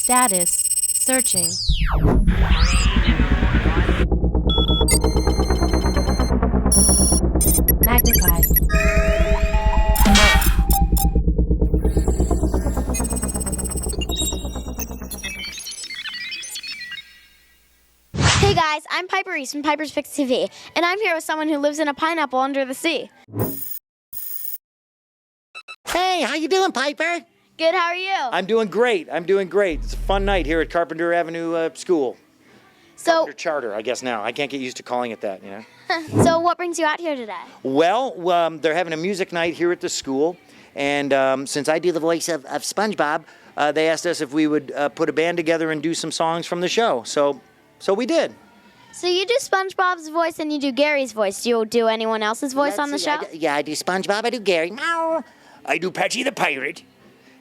Status. Searching. Magnify. Hey guys, I'm Piper Reese from Piper's Fix TV, and I'm here with someone who lives in a pineapple under the sea. Hey, how you doing, Piper? Good, how are you? I'm doing great. It's a fun night here at Carpenter Avenue School. Carpenter Charter, I guess now. I can't get used to calling it that, you know. So what brings you out here today? Well, they're having a music night here at the school, and since I do the voice of SpongeBob, they asked us if we would put a band together and do some songs from the show. So we did. So you do SpongeBob's voice and you do Gary's voice. Do you do anyone else's voice on the show? I do SpongeBob, I do Gary. Meow. I do Patchy the Pirate.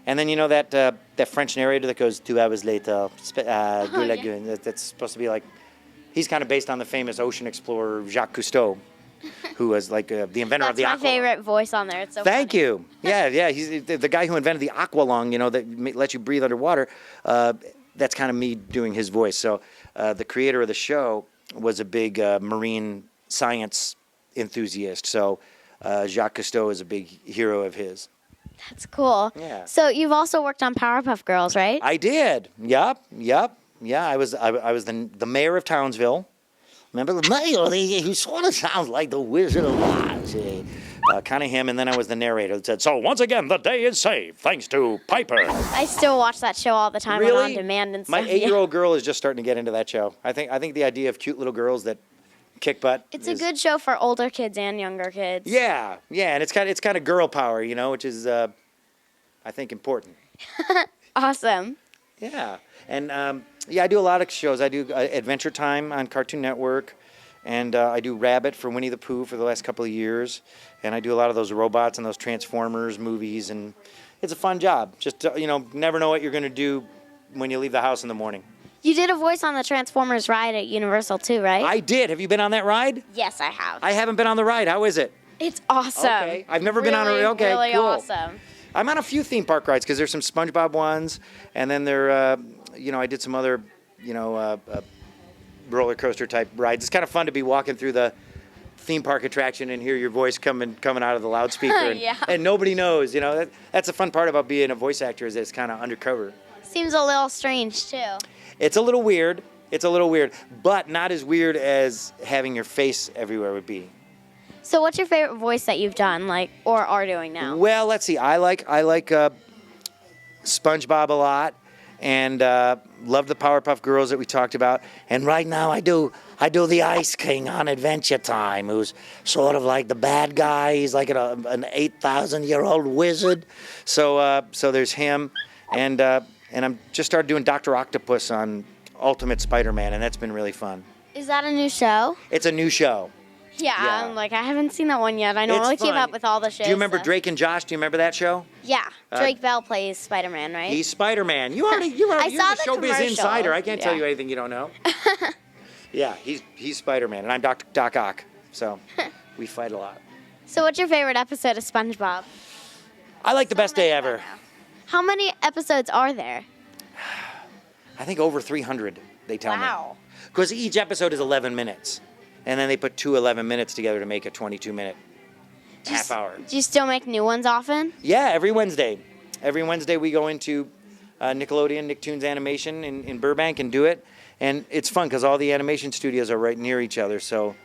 And then you know that French narrator that goes 2 hours later, Yeah. That's supposed to be like, he's kind of based on the famous ocean explorer Jacques Cousteau, who was like the inventor of the That's my favorite voice on there. It's so Thank funny. you. Yeah, he's the guy who invented the aqualung, you know, that lets you breathe underwater. That's kind of me doing his voice. So the creator of the show was a big marine science enthusiast. So Jacques Cousteau is a big hero of his. That's cool. Yeah. So you've also worked on Powerpuff Girls, right? I did. Yep. Yeah, I was the mayor of Townsville. Remember the mayor? He sort of sounds like the Wizard of Oz. Kind of him, and then I was the narrator that said, "So once again, the day is saved thanks to Piper." I still watch that show all the time Really? on demand and stuff. My 8-year-old girl is just starting to get into that show. I think the idea of cute little girls that kick butt. It's a good show for older kids and younger kids. Yeah, and it's kind of girl power, you know, which is I think important. Awesome. Yeah, and I do a lot of shows. I do Adventure Time on Cartoon Network, and I do Rabbit for Winnie the Pooh for the last couple of years, and I do a lot of those robots and those Transformers movies, and it's a fun job. Just never know what you're going to do when you leave the house in the morning. You did a voice on the Transformers ride at Universal too, right? I did. Have you been on that ride? Yes, I have. I haven't been on the ride. How is it? It's awesome. Okay. I've never been on a ride. Okay, really cool. awesome. I'm on a few theme park rides because there's some SpongeBob ones, and then I did some other, roller coaster type rides. It's kind of fun to be walking through the theme park attraction and hear your voice coming out of the loudspeaker, and, Yeah. and nobody knows. That's the fun part about being a voice actor is that it's kind of undercover. Seems a little strange too. It's a little weird, but not as weird as having your face everywhere would be. So what's your favorite voice that you've done, or are doing now? Well, let's see. I like SpongeBob a lot, and love the Powerpuff Girls that we talked about. And right now, I do the Ice King on Adventure Time, who's sort of like the bad guy. He's like an 8,000-year-old wizard. So there's him, and I'm just started doing Dr. Octopus on Ultimate Spider-Man, and that's been really fun. Is that a new show? It's a new show. Yeah, Yeah. I haven't seen that one yet. I normally keep fun. up with all the shows. Do you remember so- Drake and Josh? Do you remember that show? Yeah, Drake Bell plays Spider-Man, right? He's Spider-Man. You're I the saw the showbiz commercial. insider. I can't tell Yeah. you anything you don't know. Yeah, he's Spider-Man, and I'm Doc Ock. So we fight a lot. So what's your favorite episode of SpongeBob? I like the best day ever. How many episodes are there? I think over 300, they tell me. Wow. Because each episode is 11 minutes. And then they put 2 11 minutes together to make a 22-minute half hour. Do you still make new ones often? Yeah, every Wednesday. Every Wednesday we go into Nickelodeon, Nicktoons Animation in Burbank and do it. And it's fun because all the animation studios are right near each other. So,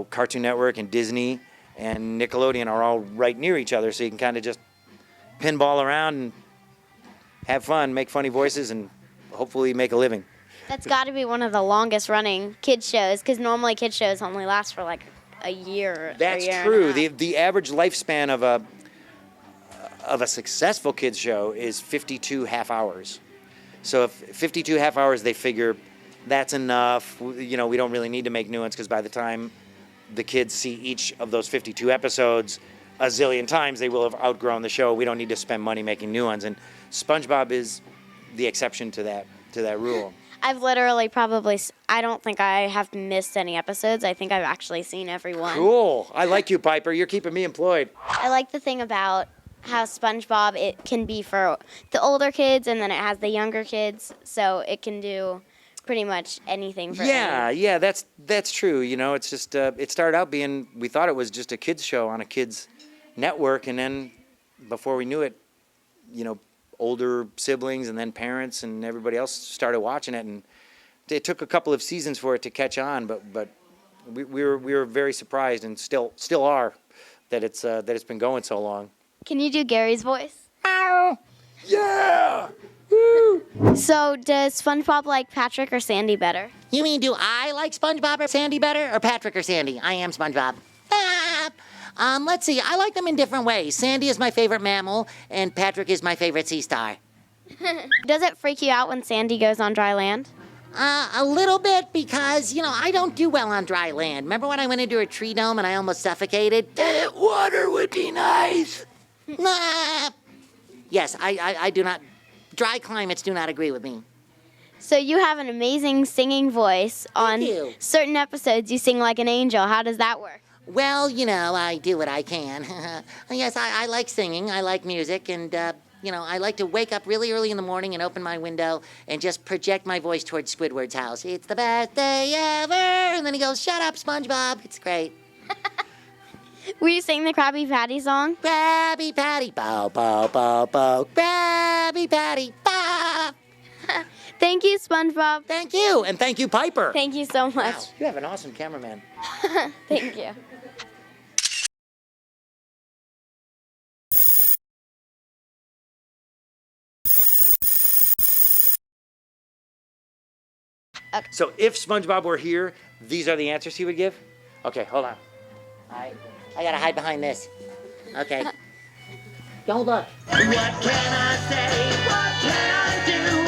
Cartoon Network and Disney and Nickelodeon are all right near each other. So you can kind of just pinball around and have fun, make funny voices, and hopefully make a living. That's got to be one of the longest running kids shows, because normally kids shows only last for like a year. That's a year true. And a half. The average lifespan of a successful kids show is 52 half hours. So if 52 half hours, they figure that's enough. We don't really need to make new ones because by the time the kids see each of those 52 episodes a zillion times, they will have outgrown the show. We don't need to spend money making new ones. And SpongeBob is the exception to that rule. I've literally I don't think I have missed any episodes. I think I've actually seen every one. Cool. I like you, Piper. You're keeping me employed. I like the thing about how SpongeBob, it can be for the older kids, and then it has the younger kids, so it can do pretty much anything for Yeah, that's true. You know, it's just it started out being, we thought it was just a kids show on a kids network, and then before we knew it, you know, older siblings and then parents and everybody else started watching it, and it took a couple of seasons for it to catch on, but we were very surprised, and still are, that it's been going so long. Can you do Gary's voice? Yeah. So does SpongeBob like Patrick or Sandy better? You mean, do I like SpongeBob or Sandy better, or Patrick or Sandy? I am SpongeBob. Let's see. I like them in different ways. Sandy is my favorite mammal, and Patrick is my favorite sea star. Does it freak you out when Sandy goes on dry land? A little bit, because, you know, I don't do well on dry land. Remember when I went into a tree dome and I almost suffocated? Water would be nice. Yes, I do not. Dry climates do not agree with me. So you have an amazing singing voice. On you. certain episodes you sing like an angel. How does that work? Well, you know, I do what I can. Yes, I like singing. I like music, and, you know, I like to wake up really early in the morning and open my window and just project my voice towards Squidward's house. It's the best day ever. And then he goes, "Shut up, SpongeBob." It's great. Will you sing the Krabby Patty song? Krabby Patty, bow, bow, bow, bow. Krabby Patty, bow. Thank you, SpongeBob. Thank you, and thank you, Piper. Thank you so much. Wow, you have an awesome cameraman. Thank you. So if SpongeBob were here, these are the answers he would give? Okay, hold on. I gotta hide behind this. Okay. Don't look. What can I say? What can I do?